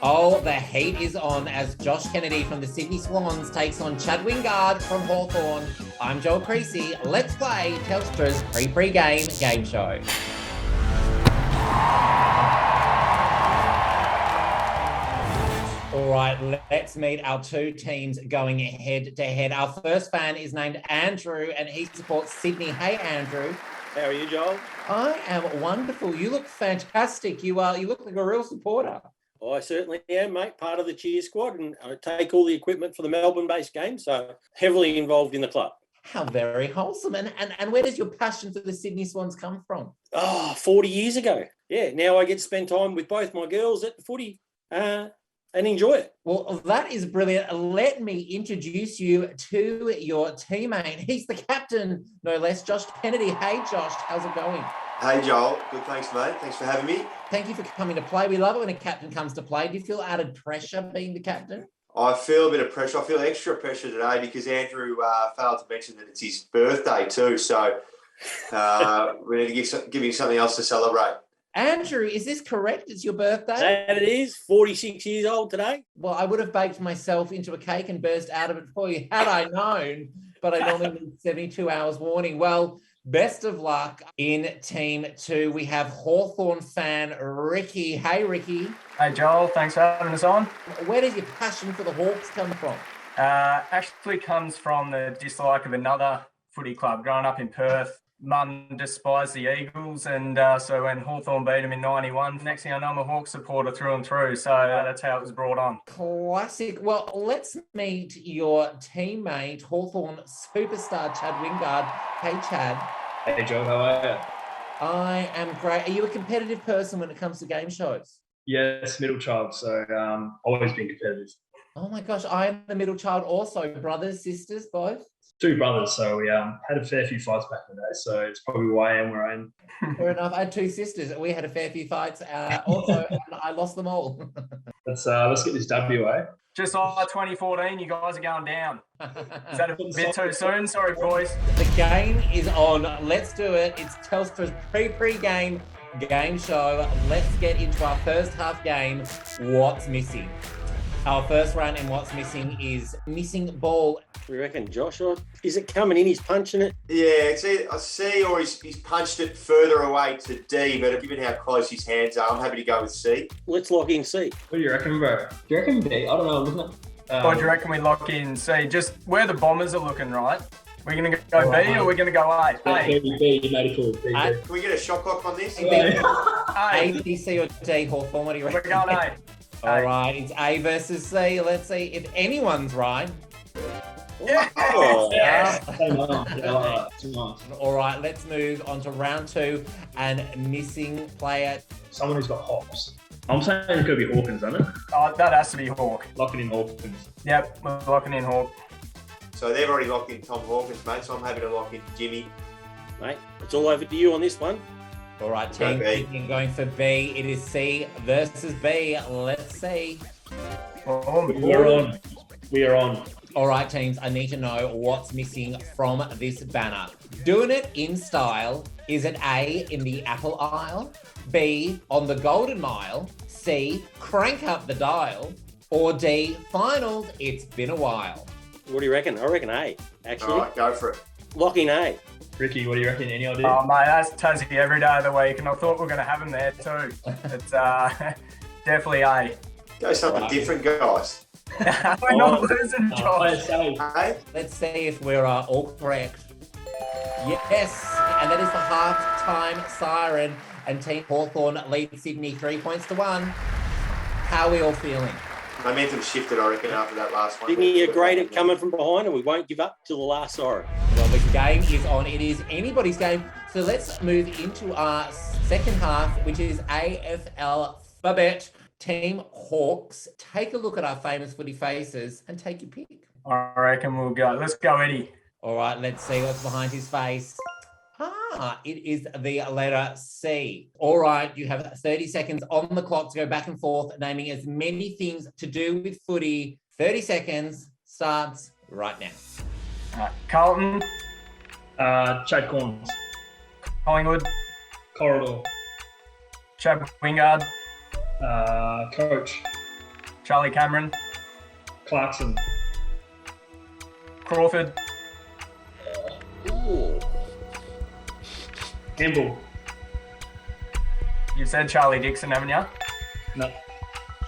Oh, the heat is on as Josh Kennedy from the Sydney Swans takes on Chad Wingard from Hawthorn. I'm Joel Creasey. Let's play Telstra's pre-game game show. All right, let's meet our two teams going head to head. Our first fan is named Andrew and he supports Sydney. Hey, Andrew. How are you, Joel? I am wonderful. You look fantastic. You look like a real supporter. I certainly am, mate. Part of the cheer squad, and I take all the equipment for the Melbourne-based game, so heavily involved in the club. How very wholesome. And where does your passion for the Sydney Swans come from? 40 years ago. Yeah, now I get to spend time with both my girls at the footy and enjoy it. Well, that is brilliant. Let me introduce you to your teammate. He's the captain, no less, Josh Kennedy. Hey, Josh, how's it going? Hey, Joel. Good, thanks, mate. Thanks for having me. Thank you for coming to play. We love it when a captain comes to play. Do you feel added pressure being the captain? I feel a bit of pressure. I feel extra pressure today because Andrew failed to mention that it's his birthday too. So we need to give him something else to celebrate. Andrew, is this correct? It's your birthday? That it is. 46 years old today. Well, I would have baked myself into a cake and burst out of it for you had I known, but I normally need 72 hours warning. Well, best of luck in Team 2. We have Hawthorn fan Ricky. Hey, Ricky. Hey, Joel. Thanks for having us on. Where does your passion for the Hawks come from? Actually comes from the dislike of another footy club. Growing up in Perth, Mum despised the Eagles, and so when Hawthorn beat them in 91, next thing I know, I'm a Hawks supporter through and through. So that's how it was brought on. Classic. Well, let's meet your teammate, Hawthorn superstar Chad Wingard. Hey, Chad. Hey, Joe, how are you? I am great. Are you a competitive person when it comes to game shows? Yes, middle child, so always been competitive. Oh my gosh, I am the middle child also. Brothers, sisters, both? Two brothers, so we had a fair few fights back in the day, so it's probably why I am where I am. Fair enough. I had two sisters. We had a fair few fights also, and I lost them all. Let's get this W, eh? Just like 2014, you guys are going down. Is that a bit too soon? Sorry, boys. The game is on. Let's do it. It's Telstra's pre-game game show. Let's get into our first half game. What's missing? Our first round in what's missing is missing ball. You reckon, Josh? Or is it coming in? He's punching it? Yeah, it's either a C or he's punched it further away to D, but given how close his hands are, I'm happy to go with C. Let's lock in C. What do you reckon, bro? Do you reckon B? I don't know, isn't it? What do you reckon we lock in C? Just where the Bombers are looking, right? We're going to go B or we're going to go A? B, you made it cool. B. Can we get a shot clock on this? A, B, C, or D, Hawthorn? What do you reckon? We're going A. All right, it's A versus C. Let's see if anyone's right. Yeah. Oh, Yes. Nice. All right, let's move on to round 2 and missing player. Someone who's got hops. I'm saying it could be Hawkins, isn't it? Oh, that has to be Hawk. Lock it in Hawkins. Yep, we're locking in Hawk. So they've already locked in Tom Hawkins, mate, so I'm happy to lock in Jimmy. mate, it's all over to you on this one. All right, team thinking going for B. It is C versus B. Let's see. We are on. All right, teams, I need to know what's missing from this banner. Doing it in style. Is it A, in the apple aisle? B, on the golden mile? C, crank up the dial? Or D, finals, it's been a while? What do you reckon? I reckon A, actually. All right, go for it. Lock in A. Ricky, what do you reckon? Any idea? Oh, mate, that's Tassie every day of the week, and I thought we were going to have him there too. It's definitely A. Go something different, guys. We're not losing, Josh. Hey? Let's see if we're all correct. Yes, and that is the half-time siren, and Team Hawthorn leads Sydney 3-1. How are we all feeling? Momentum shifted, I reckon, after that last one. Sydney are great at coming from behind, and we won't give up till the last siren. Well, the game is on. It is anybody's game. So let's move into our second half, which is AFL Babette. Team Hawks. Take a look at our famous footy faces and take your pick. I reckon we'll go. Let's go, Eddie. All right, let's see what's behind his face. It is the letter C. All right, you have 30 seconds on the clock to go back and forth, naming as many things to do with footy. 30 seconds starts right now. All right. Carlton. Chad Corns. Collingwood. Corridor. Chad Wingard. Coach. Charlie Cameron, Clarkson. Crawford, Ooh. Campbell. you've said Charlie Dixon, haven't you? No.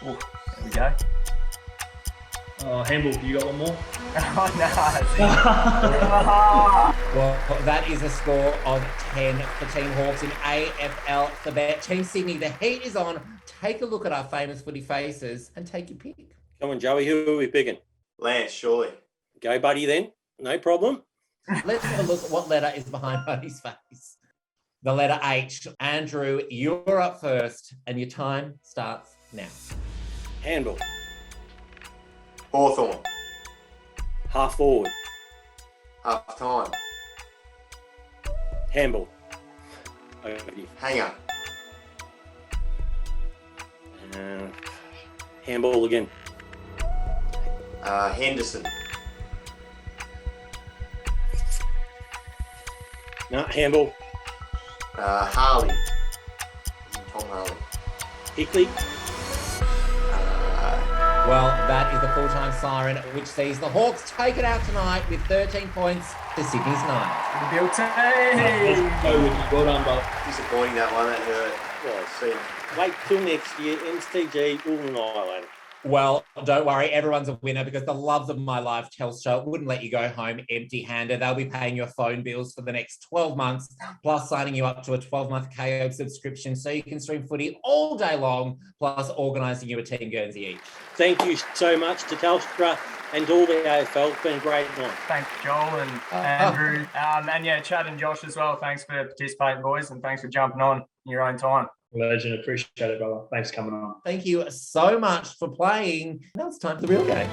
Ooh, there we go. Handball, you got one more? Oh, no. Well, that is a score of 10 for Team Hawks in AFL for bet. Team Sydney, the heat is on. Take a look at our famous footy faces and take your pick. Come on, Joey, who are we picking? Lance, surely. Go, buddy, then. No problem. Let's have a look at what letter is behind Buddy's face. The letter H. Andrew, you're up first, and your time starts now. Handball. Hawthorn. Half forward. Half time. Handball. Over to you. Hanger. Handball again. Henderson. No, handball. Harley. Tom Harley. Hickley. Well, that is the full-time siren, which sees the Hawks take it out tonight with 13 points to Sydney's 9. Guilty. Well done, bud. Disappointing that one. That hurt. Well, See him. wait till next year. MCG will annihilate. Well, don't worry, everyone's a winner because the loves of my life, Telstra, wouldn't let you go home empty-handed. They'll be paying your phone bills for the next 12 months, plus signing you up to a 12-month KO subscription so you can stream footy all day long, plus organising you a Team Guernsey each. Thank you so much to Telstra and all the AFL. It's been a great night. Thanks, Joel and Andrew. And yeah, Chad and Josh as well. Thanks for participating, boys, and thanks for jumping on in your own time. Legend. Appreciate it, brother. Thanks for coming on. Thank you so much for playing. Now it's time for the real game.